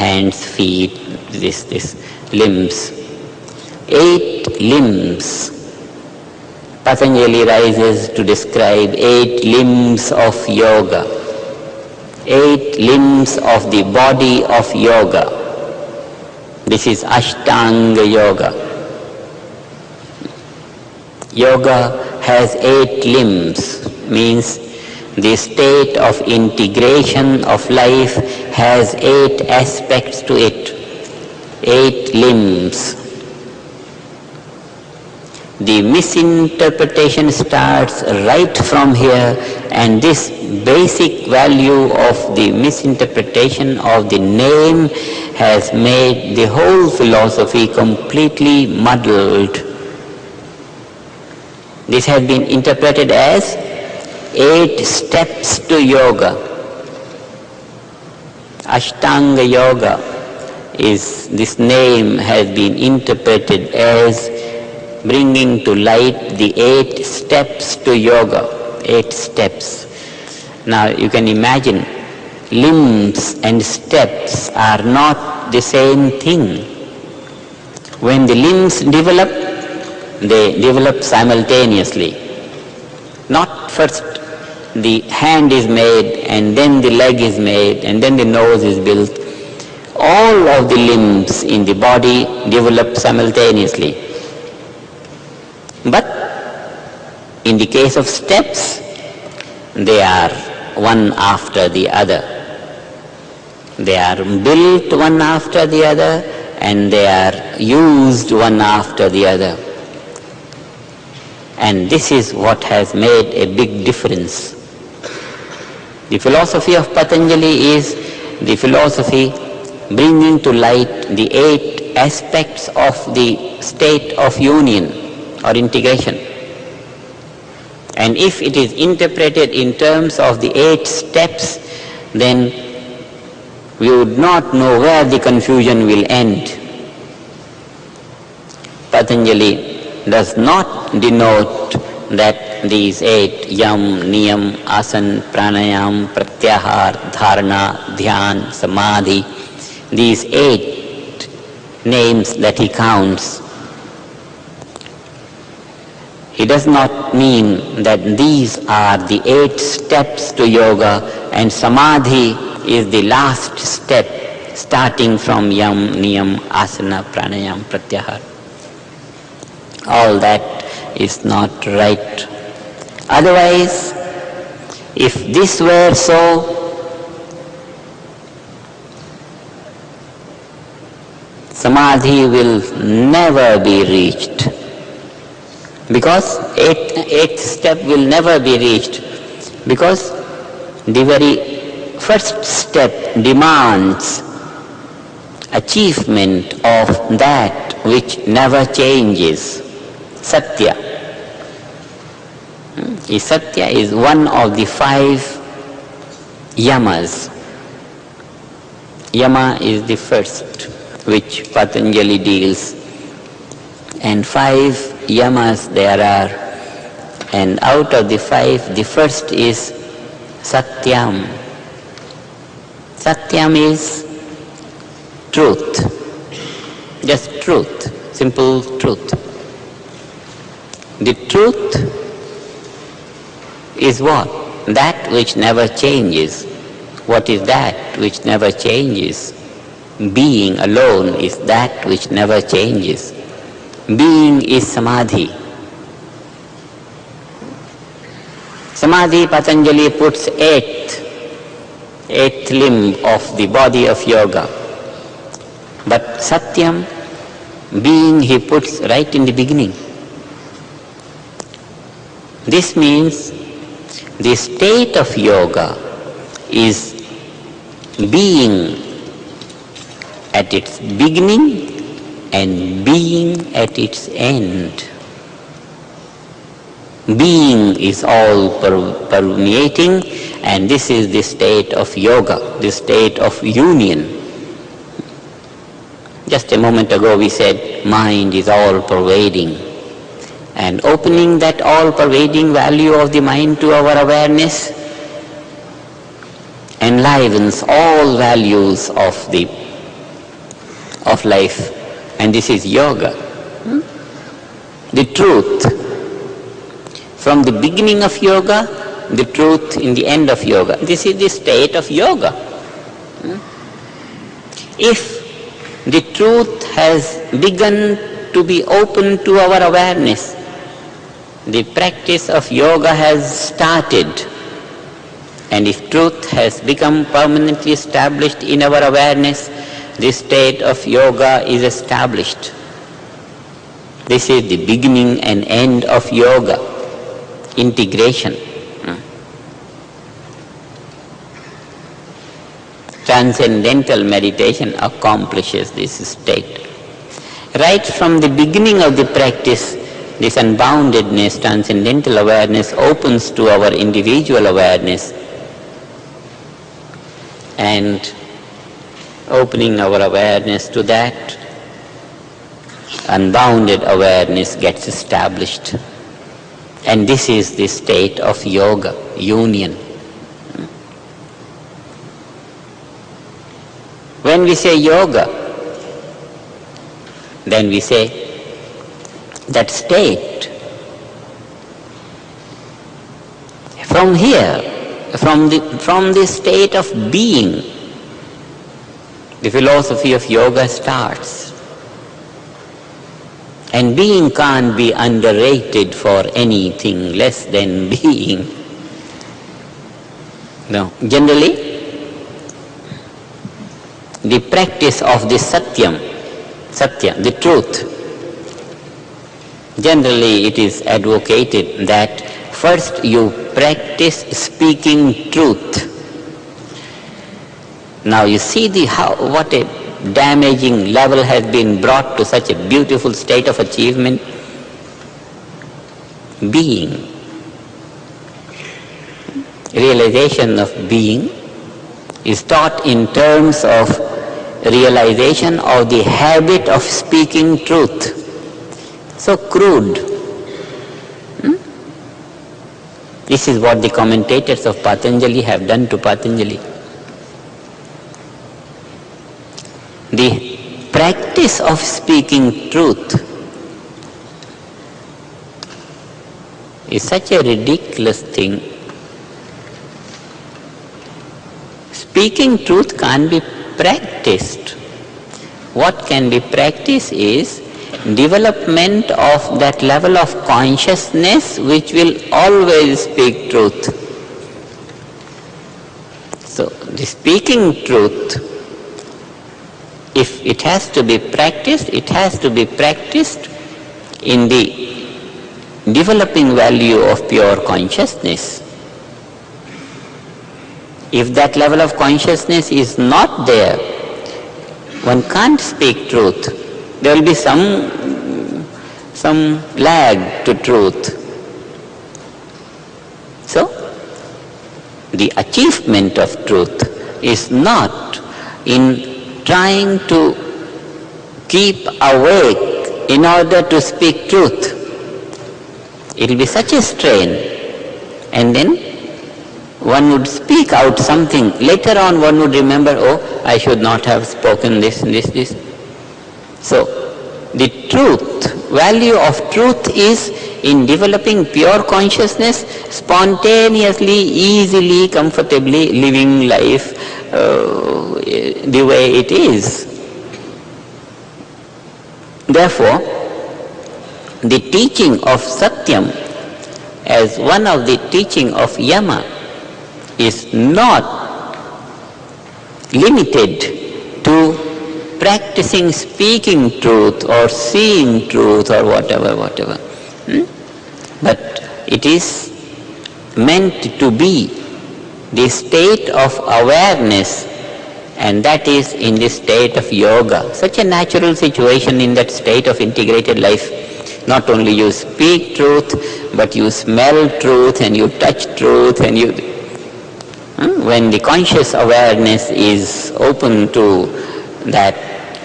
hands, feet, this limbs. 8 limbs. Patanjali rises to describe 8 limbs of yoga. 8 limbs of the body of yoga. This is Ashtanga Yoga. Yoga has 8 limbs, means the state of integration of life has 8 aspects to it, 8 limbs. The misinterpretation starts right from here, and this basic value of the misinterpretation of the name has made the whole philosophy completely muddled. This has been interpreted as 8 steps to yoga. Ashtanga Yoga this name has been interpreted as bringing to light the 8 steps to yoga, 8 steps. Now you can imagine, limbs and steps are not the same thing. When the limbs develop, they develop simultaneously. Not first the hand is made and then the leg is made and then the nose is built. All of the limbs in the body develop simultaneously. But in the case of steps, they are one after the other. They are built one after the other and they are used one after the other. And this is what has made a big difference. The philosophy of Patanjali is the philosophy bringing to light the 8 aspects of the state of union or integration. And if it is interpreted in terms of the 8 steps, then we would not know where the confusion will end. Patanjali does not denote that these 8 yam, niyam, asan, pranayam, pratyahar, dharana, dhyan, samadhi, these 8 names that he counts, he does not mean that these are the 8 steps to yoga and samadhi is the last step starting from yam, niyam, asana, pranayam, pratyahar. All that is not right. Otherwise, if this were so, samadhi will never be reached. Because 8th step will never be reached. Because the very first step demands achievement of that which never changes. Satya. Satya is one of the 5 yamas. Yama is the first which Patanjali deals. And 5 yamas there are. And out of the 5, the first is Satyam. Satyam is truth. Just truth. Simple truth. The truth is what? That which never changes. What is that which never changes? Being alone is that which never changes. Being is samadhi. Samadhi, Patanjali puts 8th limb of the body of yoga. But Satyam, being, he puts right in the beginning. This means the state of yoga is being at its beginning and being at its end. Being is all permeating, and this is the state of yoga, the state of union. Just a moment ago we said mind is all pervading, and opening that all pervading value of the mind to our awareness enlivens all values of the of life, and this is yoga. The truth from the beginning of yoga, the truth in the end of yoga. This is the state of yoga. If the truth has begun to be open to our awareness, the practice of yoga has started. And if truth has become permanently established in our awareness, the state of yoga is established. This is the beginning and end of yoga, integration. Transcendental meditation accomplishes this state. Right from the beginning of the practice, this unboundedness, transcendental awareness opens to our individual awareness, and opening our awareness to that, unbounded awareness gets established. And this is the state of yoga, union. When we say yoga, then we say that state. From here, from the state of being, the philosophy of yoga starts. And being can't be underrated for anything less than being. No, generally, the practice of the satya, the truth, generally it is advocated that first you practice speaking truth. Now you see what a damaging level has been brought to such a beautiful state of achievement. Being, realization of being is taught in terms of realization of the habit of speaking truth. So crude. This is what the commentators of Patanjali have done to Patanjali. The practice of speaking truth is such a ridiculous thing. Speaking truth can't be practiced. What can be practiced is development of that level of consciousness which will always speak truth. So the speaking truth, if it has to be practiced, it has to be practiced in the developing value of pure consciousness. If that level of consciousness is not there, one can't speak truth. There will be some lag to truth. So, the achievement of truth is not in trying to keep awake in order to speak truth. It will be such a strain, and then one would speak out something. Later on one would remember, oh, I should not have spoken this. So, the truth, value of truth is in developing pure consciousness, spontaneously, easily, comfortably living life the way it is. Therefore, the teaching of Satyam as one of the teaching of Yama is not limited to practicing speaking truth or seeing truth or whatever. But it is meant to be the state of awareness, and that is in the state of yoga. Such a natural situation in that state of integrated life. Not only you speak truth, but you smell truth and you touch truth, and you... When the conscious awareness is open to that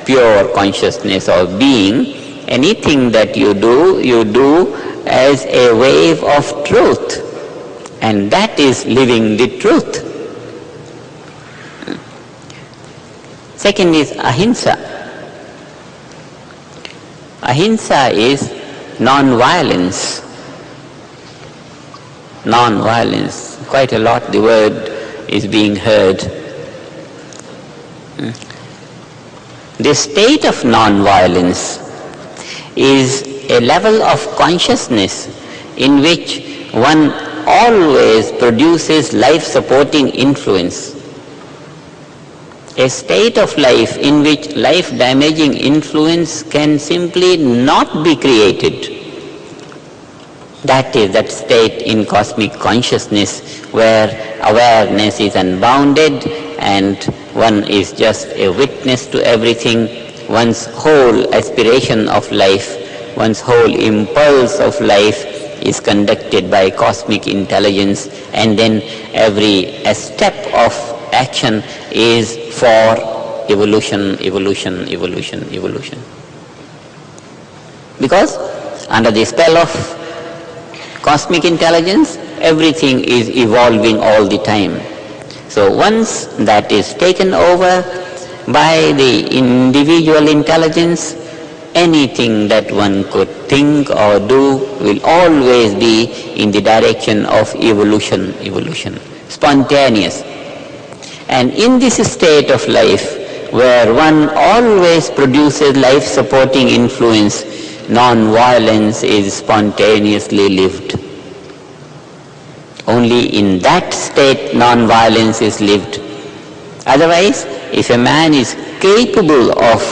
pure consciousness of being, anything that you do as a wave of truth, and that is living the truth. Second is ahimsa. Ahimsa is non-violence. Non-violence. Quite a lot the word is being heard. The state of non-violence is a level of consciousness in which one always produces life-supporting influence. A state of life in which life-damaging influence can simply not be created. That is that state in cosmic consciousness where awareness is unbounded and one is just a witness to everything. One's whole aspiration of life, one's whole impulse of life is conducted by cosmic intelligence, and then every step of action is for evolution. Because under the spell of cosmic intelligence, everything is evolving all the time. So once that is taken over by the individual intelligence, anything that one could think or do will always be in the direction of evolution, spontaneous. And in this state of life, where one always produces life-supporting influence, non-violence is spontaneously lived. Only in that state non-violence is lived. Otherwise, if a man is capable of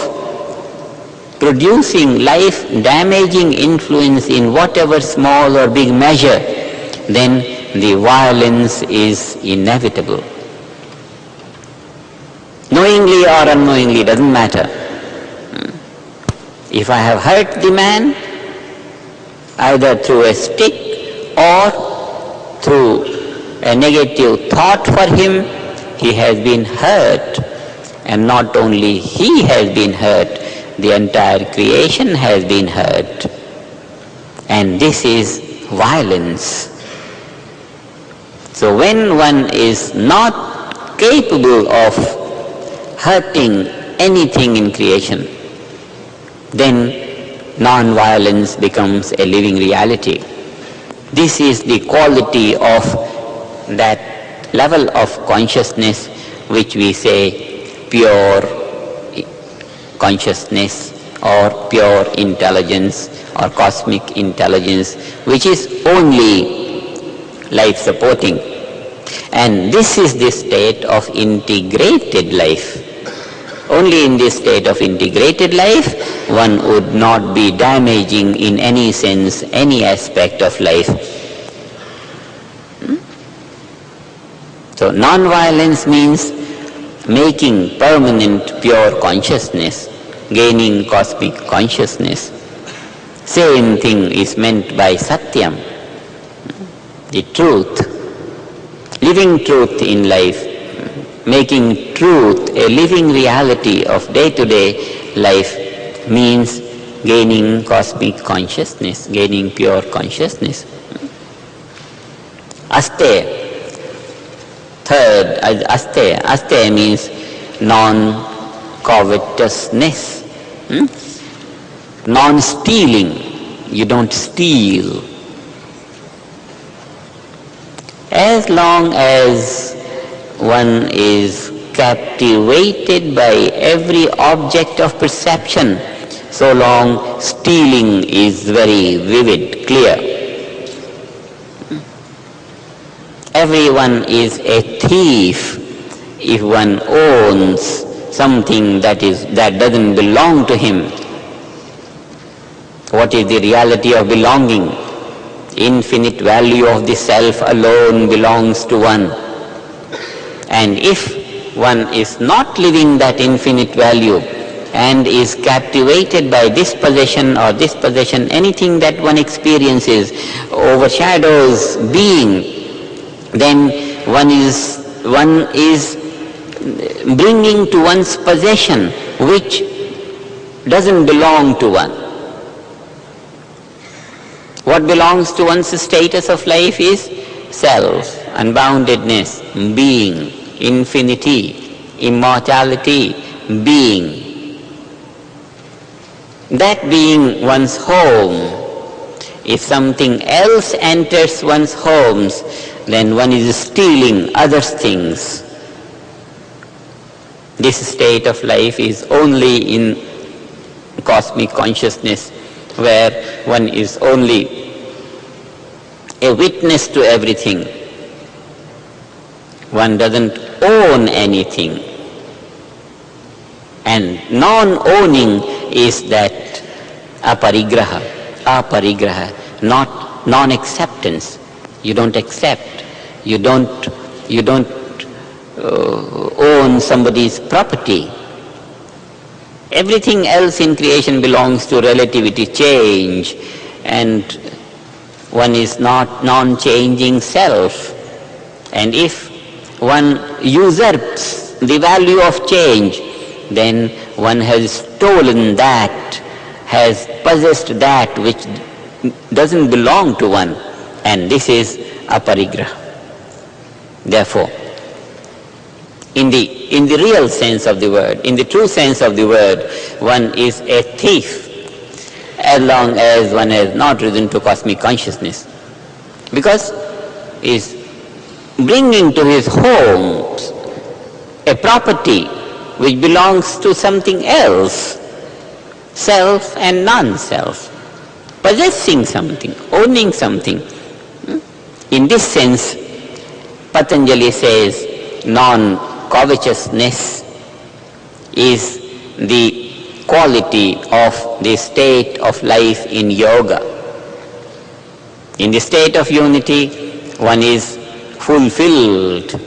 producing life-damaging influence in whatever small or big measure, then the violence is inevitable. Knowingly or unknowingly, doesn't matter. If I have hurt the man, either through a stick or through a negative thought for him, he has been hurt. And not only he has been hurt, the entire creation has been hurt. And this is violence. So when one is not capable of hurting anything in creation, then non-violence becomes a living reality. This is the quality of that level of consciousness which we say pure consciousness or pure intelligence or cosmic intelligence, which is only life-supporting. And this is the state of integrated life. Only in this state of integrated life, one would not be damaging in any sense any aspect of life. So non-violence means making permanent pure consciousness, gaining cosmic consciousness. Same thing is meant by Satyam, the truth, living truth in life, making truth a living reality of day-to-day life means gaining cosmic consciousness, gaining pure consciousness. Aste, third, aste means non-covetousness, non-stealing. You don't steal. As long as one is captivated by every object of perception, so long stealing is very vivid, clear. Everyone is a thief if one owns something that doesn't belong to him. What is the reality of belonging? Infinite value of the self alone belongs to one. And if one is not living that infinite value and is captivated by this possession or this possession, anything that one experiences overshadows being, then one is bringing to one's possession which doesn't belong to one. What belongs to one's status of life is self, unboundedness, being, infinity, immortality, being. that being one's home, if something else enters one's homes, then one is stealing other things. This state of life is only in cosmic consciousness, where one is only a witness to everything. One doesn't own anything. And non-owning is that aparigraha, not non-acceptance. You don't accept. You don't own somebody's property. Everything else in creation belongs to relativity, change, and one is not non-changing self. And if one usurps the value of change, then one has stolen that, has possessed that which doesn't belong to one, and this is aparigraha. Therefore, in the real sense of the word, in the true sense of the word, one is a thief as long as one has not risen to cosmic consciousness, because he is bringing to his home a property which belongs to something else, self and non-self, possessing something, owning something. In this sense, Patanjali says non-covetousness is the quality of the state of life in yoga. In the state of unity, one is fulfilled,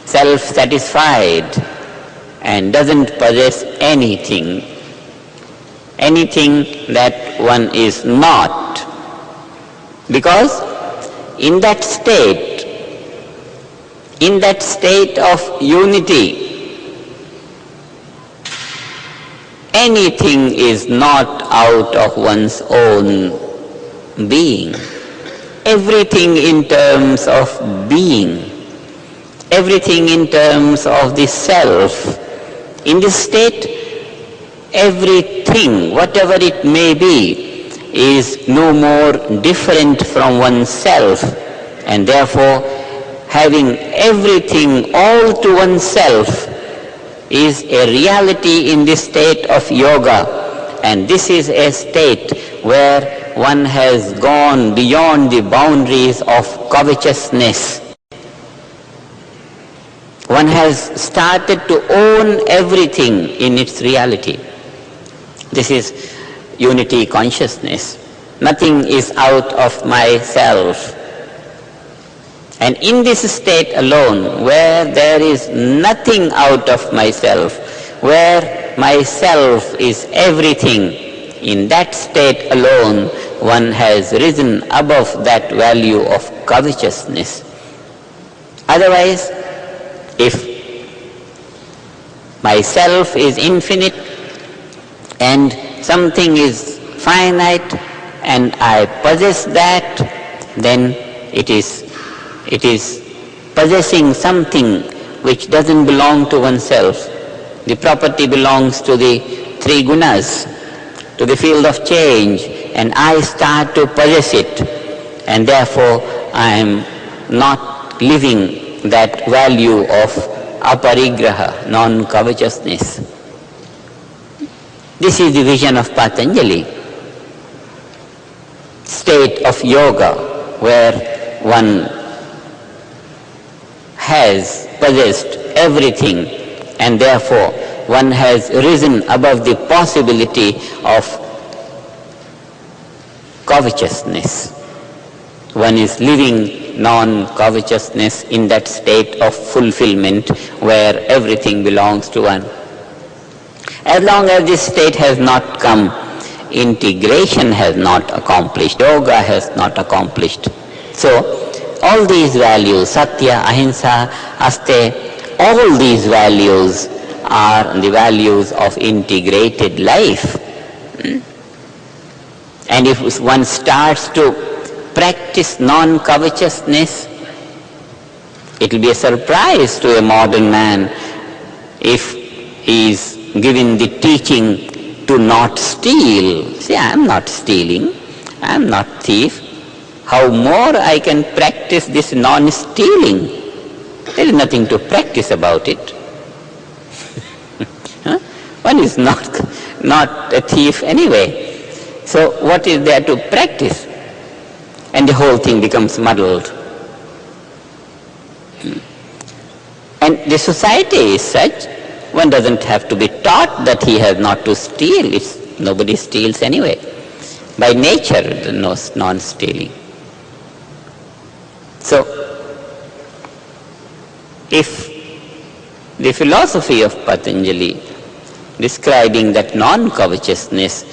self-satisfied, and doesn't possess anything that one is not. Because in that state of unity, anything is not out of one's own being. Everything in terms of being, everything in terms of the self. In this state, everything, whatever it may be, is no more different from oneself, and therefore having everything all to oneself is a reality in this state of yoga. And this is a state where one has gone beyond the boundaries of covetousness. One has started to own everything in its reality. This is unity consciousness. Nothing is out of myself. And in this state alone, where there is nothing out of myself, where myself is everything, in that state alone, one has risen above that value of covetousness. Otherwise, if myself is infinite and something is finite and I possess that, then it is possessing something which doesn't belong to oneself. The property belongs to the three gunas, to the field of change, and I start to possess it, and therefore I am not living that value of aparigraha, non-covetousness. This is the vision of Patanjali, state of yoga, where one has possessed everything, and therefore one has risen above the possibility of covetousness. One is living non-covetousness in that state of fulfillment where everything belongs to one. As long as this state has not come, integration has not accomplished, yoga has not accomplished. So, all these values, satya, ahimsa, aste, all these values are the values of integrated life. And if one starts to practice non-covetousness, it will be a surprise to a modern man if he is given the teaching to not steal. See, I am not stealing, I am not thief. How more I can practice this non-stealing? There is nothing to practice about it. One is not a thief anyway. So what is there to practice? And the whole thing becomes muddled. And the society is such, one doesn't have to be taught that he has not to steal. Nobody steals anyway. By nature, there is no non-stealing. So, if the philosophy of Patanjali describing that non-covetousness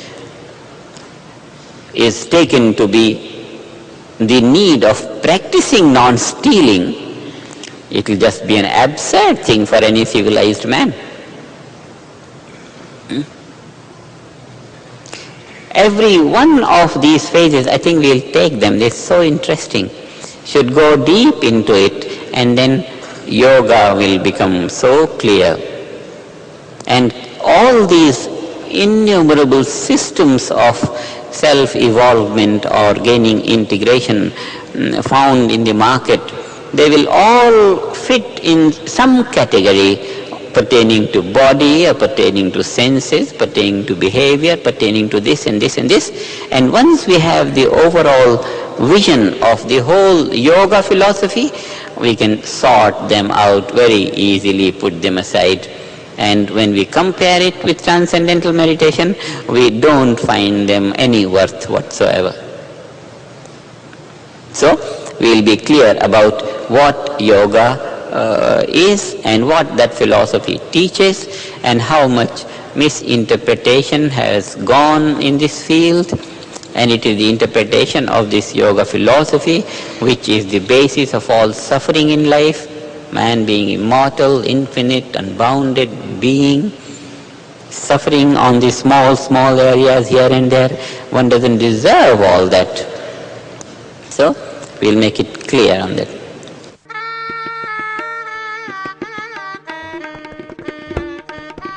is taken to be the need of practicing non-stealing, it will just be an absurd thing for any civilized man. Every one of these phases, I think we'll take them, they're so interesting, should go deep into it, and then yoga will become so clear. And all these innumerable systems of self-evolvement or gaining integration found in the market, they will all fit in some category pertaining to body or pertaining to senses, pertaining to behavior, pertaining to this and this and this. And once we have the overall vision of the whole yoga philosophy, we can sort them out very easily, put them aside. And when we compare it with transcendental meditation, we don't find them any worth whatsoever. So, we will be clear about what yoga is and what that philosophy teaches, and how much misinterpretation has gone in this field. And it is the interpretation of this yoga philosophy which is the basis of all suffering in life. Man being immortal, infinite, unbounded being, suffering on the small areas here and there. One doesn't deserve all that. So, we'll make it clear on that.